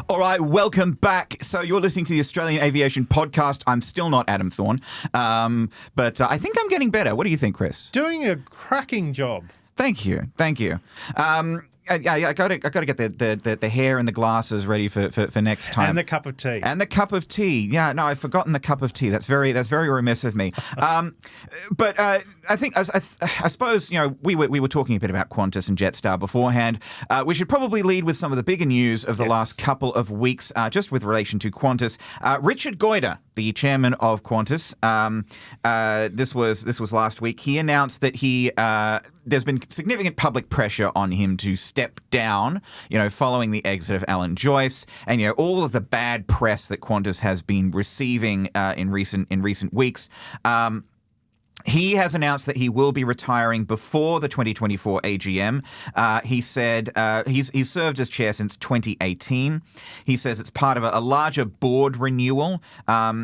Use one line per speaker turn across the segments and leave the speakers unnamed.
All right, welcome back. So you're listening to the Australian Aviation Podcast. I'm still not Adam Thorne, but I think I'm getting better. What do you think, Chris?
Doing a cracking job.
Thank you. I got to get the hair and the glasses ready for next time.
And the cup of tea.
And the cup of tea. Yeah, no, I've forgotten the cup of tea. That's very remiss of me. But I think I suppose we were talking a bit about Qantas and Jetstar beforehand. We should probably lead with some of the bigger news of the last couple of weeks, just with relation to Qantas. Richard Goyder, the chairman of Qantas, this was last week. He announced that there's been significant public pressure on him to step down, following the exit of Alan Joyce and, all of the bad press that Qantas has been receiving in recent weeks. He has announced that he will be retiring before the 2024 AGM. He said he's served as chair since 2018. He says it's part of a larger board renewal.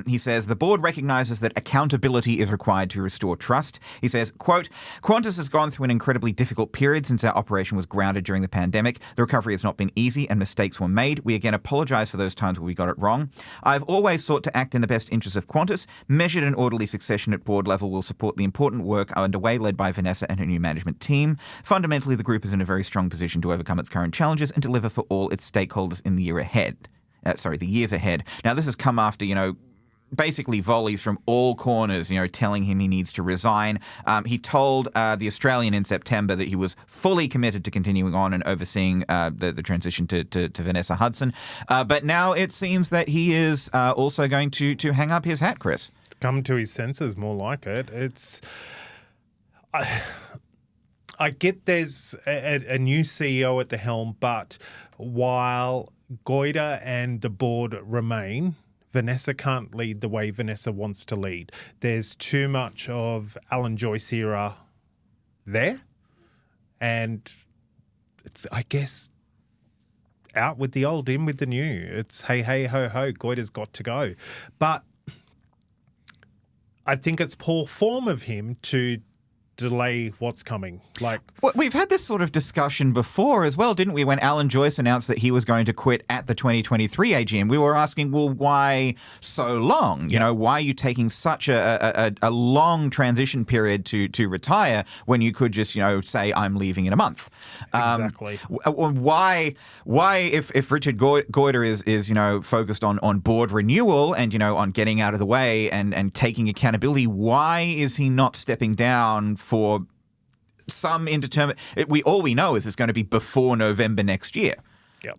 He says the board recognises that accountability is required to restore trust. He says, quote, Qantas has gone through an incredibly difficult period since our operation was grounded during the pandemic. The recovery has not been easy and mistakes were made. We again apologise for those times where we got it wrong. I've always sought to act in the best interests of Qantas. Measured and orderly succession at board level will support the important work underway led by Vanessa and her new management team. Fundamentally, the group is in a very strong position to overcome its current challenges and deliver for all its stakeholders in the years ahead. Now, this has come after, basically volleys from all corners, telling him he needs to resign. He told the Australian in September that he was fully committed to continuing on and overseeing the transition to Vanessa Hudson. But now it seems that he is also going to hang up his hat, Chris.
Come to his senses, more like it. I get there's a new CEO at the helm, but while Goyder and the board remain, Vanessa can't lead the way Vanessa wants to lead. There's too much of Alan Joyce era there, and it's, I guess, out with the old, in with the new. It's hey, hey, ho, ho, Goyder's got to go. But I think it's poor form of him to delay what's coming. Well,
we've had this sort of discussion before as well, didn't we? When Alan Joyce announced that he was going to quit at the 2023 AGM, we were asking, well, why so long? Why are you taking such a long transition period to retire when you could just, say, I'm leaving in a month?
Exactly.
Why if Richard Goyder is focused on board renewal and, on getting out of the way and taking accountability, why is he not stepping down for some indeterminate? All we know is it's going to be before November next year.
Yep.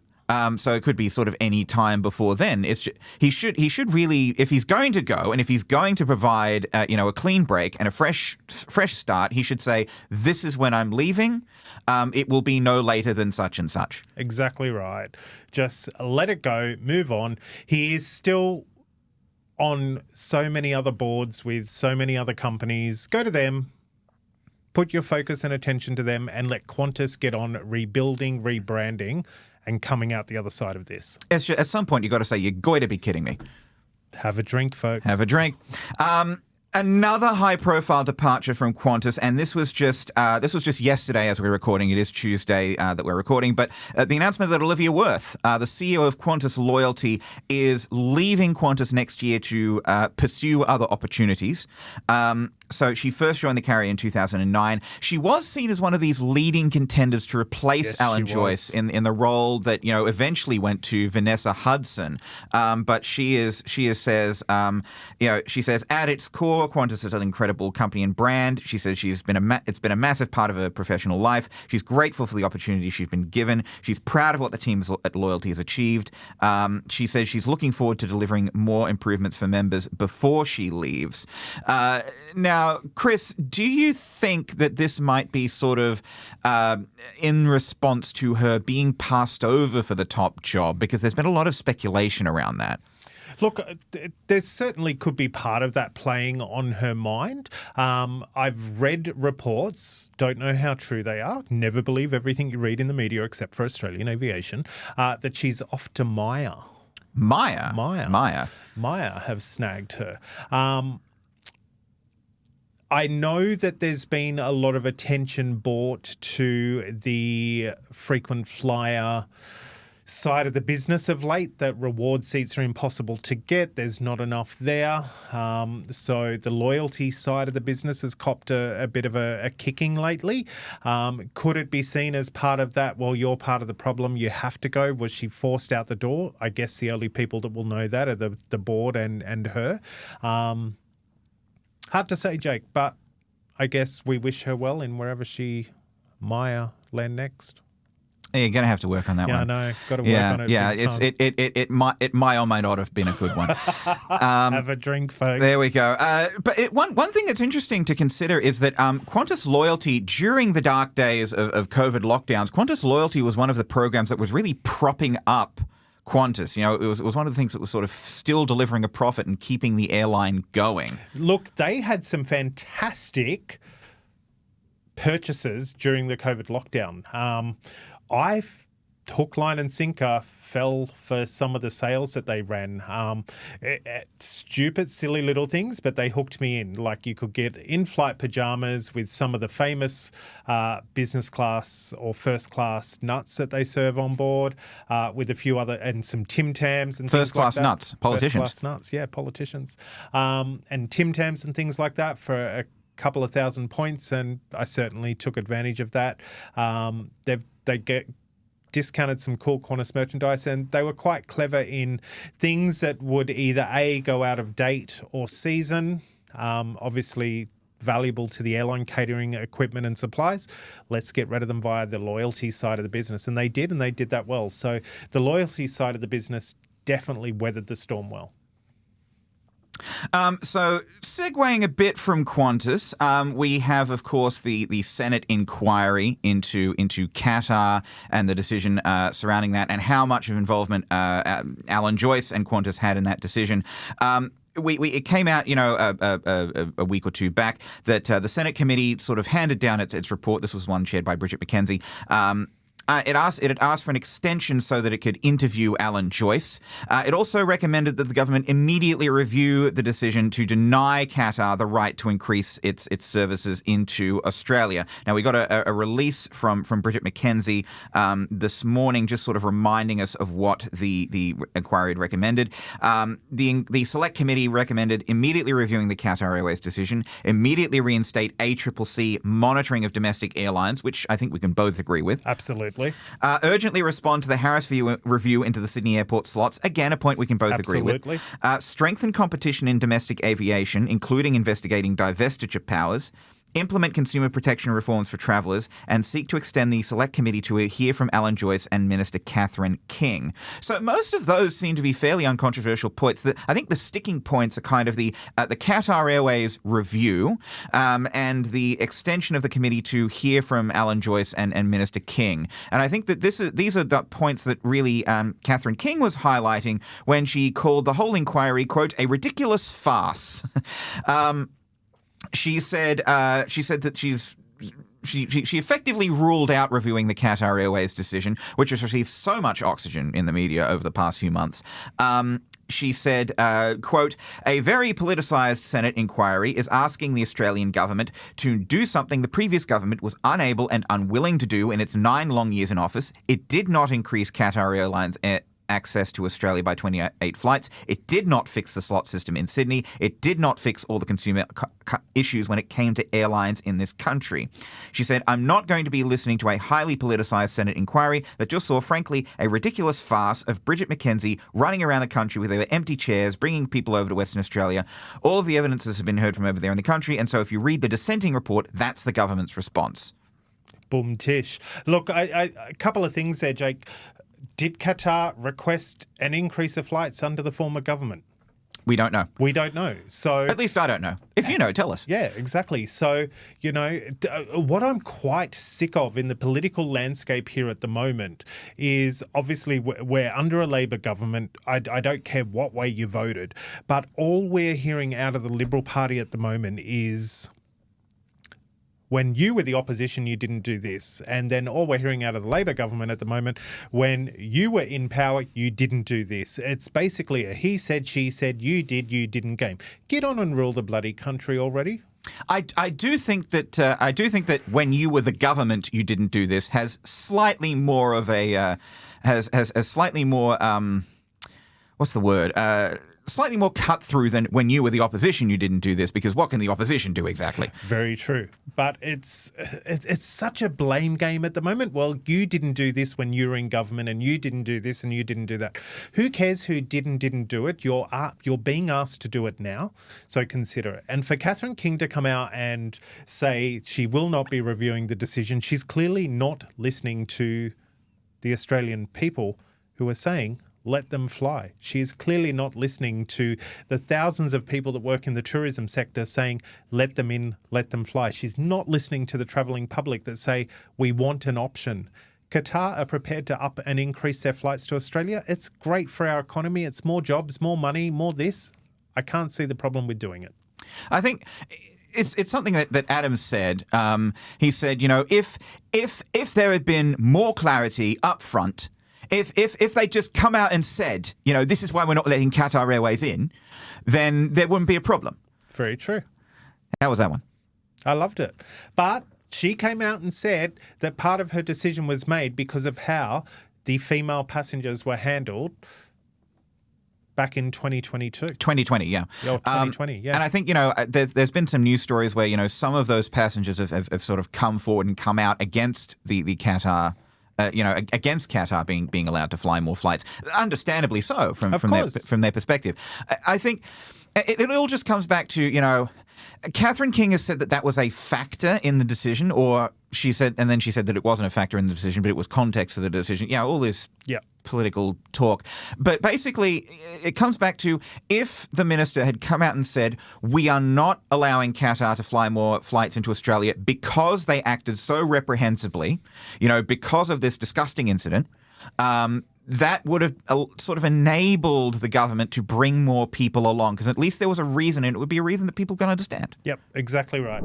So it could be sort of any time before then. He should really, if he's going to go and if he's going to provide a clean break and a fresh start, he should say, this is when I'm leaving. It will be no later than such and such.
Exactly right. Just let it go, move on. He is still on so many other boards with so many other companies. Go to them. Put your focus and attention to them and let Qantas get on rebuilding, rebranding, and coming out the other side of this.
At some point, you've got to say, you're going to be kidding me.
Have a drink, folks.
Have a drink. Another high-profile departure from Qantas, and this was just yesterday as we're recording. It is Tuesday that we're recording, but the announcement that Olivia Wirth, the CEO of Qantas Loyalty, is leaving Qantas next year to pursue other opportunities. So she first joined the carrier in 2009. She was seen as one of these leading contenders to replace Alan Joyce in the role that eventually went to Vanessa Hudson. But she says at its core, Qantas is an incredible company and brand. She says it's been a massive part of her professional life. She's grateful for the opportunity she's been given. She's proud of what the team at Loyalty has achieved. She says she's looking forward to delivering more improvements for members before she leaves. Now, Chris, do you think that this might be sort of in response to her being passed over for the top job? Because there's been a lot of speculation around that.
Look, there certainly could be part of that playing on her mind. I've read reports, don't know how true they are, never believe everything you read in the media except for Australian Aviation, that she's off to Maya. Maya have snagged her. I know that there's been a lot of attention brought to the frequent flyer side of the business of late that reward seats are impossible to get. There's not enough there. So the loyalty side of the business has copped a bit of a kicking lately. Could it be seen as part of that? Well, you're part of the problem. You have to go. Was she forced out the door? I guess the only people that will know that are the board and her. Hard to say, Jake, but I guess we wish her well in wherever she might land next.
You're going to have to work on that one.
Yeah, I know. Got to work on it.
Yeah,
big time.
it might or may not have been a good one.
Have a drink, folks.
There we go. But one thing that's interesting to consider is that Qantas Loyalty, during the dark days of COVID lockdowns, Qantas Loyalty was one of the programs that was really propping up Qantas. You know, it was one of the things that was sort of still delivering a profit and keeping the airline going.
Look, they had some fantastic purchases during the COVID lockdown. Hook, line and sinker fell for some of the sales that they ran. Stupid, silly little things, but they hooked me in. Like you could get in-flight pajamas with some of the famous business class or first class nuts that they serve on board, with a few other, and some Tim Tams and
first
things like
class
that.
nuts, politicians.
First class nuts, yeah, politicians. And Tim Tams and things like that for a couple of thousand points, and I certainly took advantage of that. They get discounted some cool Qantas merchandise, and they were quite clever in things that would either A, go out of date or season, obviously valuable to the airline, catering equipment and supplies. Let's get rid of them via the loyalty side of the business. And they did that well. So the loyalty side of the business definitely weathered the storm well.
So segueing a bit from Qantas, we have, of course, the Senate inquiry into Qatar and the decision surrounding that, and how much of involvement Alan Joyce and Qantas had in that decision. It came out, a week or two back that the Senate committee sort of handed down its report. This was one chaired by Richard McKenzie. It had asked for an extension so that it could interview Alan Joyce. It also recommended that the government immediately review the decision to deny Qatar the right to increase its services into Australia. Now, we got a release from Bridget McKenzie this morning, just sort of reminding us of what the inquiry had recommended. The Select Committee recommended immediately reviewing the Qatar Airways decision, immediately reinstate ACCC monitoring of domestic airlines, which I think we can both agree with.
Absolutely.
Urgently respond to the Harris review into the Sydney airport slots. Again, a point we can both agree with. Strengthen competition in domestic aviation, including investigating divestiture powers. Implement consumer protection reforms for travellers, and seek to extend the Select Committee to hear from Alan Joyce and Minister Catherine King. So most of those seem to be fairly uncontroversial points. I think the sticking points are kind of the Qatar Airways review and the extension of the committee to hear from Alan Joyce and Minister King. And I think that these are the points that really Catherine King was highlighting when she called the whole inquiry, quote, a ridiculous farce. She said that she effectively ruled out reviewing the Qatar Airways decision, which has received so much oxygen in the media over the past few months. She said, quote, a very politicised Senate inquiry is asking the Australian government to do something the previous government was unable and unwilling to do in its 9 long years in office. It did not increase Qatar Airlines access to Australia by 28 flights. It did not fix the slot system in Sydney. It did not fix all the consumer issues when it came to airlines in this country. She said, I'm not going to be listening to a highly politicised Senate inquiry that just saw, frankly, a ridiculous farce of Bridget McKenzie running around the country with her empty chairs, bringing people over to Western Australia. All of the evidences have been heard from over there in the country, and so if you read the dissenting report, that's the government's response.
Boom tish. Look, a couple of things there, Jake. Did Qatar request an increase of flights under the former government?
We don't know.
We don't know. So
at least I don't know. If you know, tell us.
Yeah, exactly. So, what I'm quite sick of in the political landscape here at the moment is obviously we're under a Labor government. I don't care what way you voted, but all we're hearing out of the Liberal Party at the moment is, when you were the opposition, you didn't do this. And then all we're hearing out of the Labor government at the moment, when you were in power, you didn't do this. It's basically a he said, she said, you didn't game. Get on and rule the bloody country already.
I do think that when you were the government, you didn't do this has slightly more of a has slightly more what's the word? Slightly more cut through than when you were the opposition. You didn't do this because what can the opposition do exactly?
Very true. But it's such a blame game at the moment. Well, you didn't do this when you were in government, and you didn't do this, and you didn't do that. Who cares who didn't do it? You're being asked to do it now, so consider it. And for Catherine King to come out and say she will not be reviewing the decision, she's clearly not listening to the Australian people who are saying, let them fly. She is clearly not listening to the thousands of people that work in the tourism sector saying, let them in, let them fly. She's not listening to the travelling public that say, we want an option. Qatar are prepared to up and increase their flights to Australia. It's great for our economy. It's more jobs, more money, more this. I can't see the problem with doing it.
I think it's something that Adam said. He said, if there had been more clarity up front, if they just come out and said, this is why we're not letting Qatar Airways in, then there wouldn't be a problem.
Very true.
How was that one?
I loved it. But she came out and said that part of her decision was made because of how the female passengers were handled back in 2022.
2020, yeah.
Oh, 2020, yeah.
And I think, there's been some news stories where, some of those passengers have sort of come forward and come out against the Qatar against Qatar being allowed to fly more flights, understandably so from their perspective. I think it all just comes back to, Catherine King has said that was a factor in the decision, or she said that it wasn't a factor in the decision, but it was context for the decision. Yeah, all this political talk. But basically, it comes back to if the minister had come out and said, we are not allowing Qatar to fly more flights into Australia because they acted so reprehensibly, because of this disgusting incident, that would have sort of enabled the government to bring more people along, because at least there was a reason, and it would be a reason that people can understand.
Yep, exactly right.